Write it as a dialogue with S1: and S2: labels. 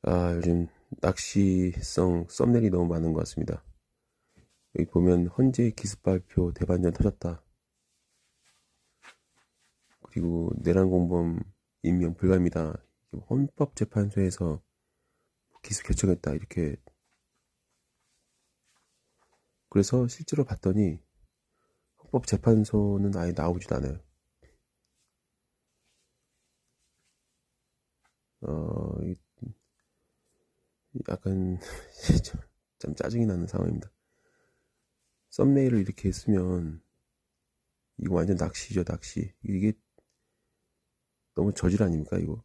S1: 요즘 낚시성 썸네일이 너무 많은 것 같습니다. 여기 보면 헌재 기습 발표 대반전 터졌다. 그리고 내란 공범 임명 불가입니다. 헌법재판소에서 기습 결정했다. 이렇게. 그래서 실제로 봤더니 헌법재판소는 아예 나오지도 않아요. 약간 좀 짜증이 나는 상황입니다. 썸네일을 이렇게 쓰면 이거 완전 낚시죠, 낚시. 이게 너무 저질 아닙니까, 이거?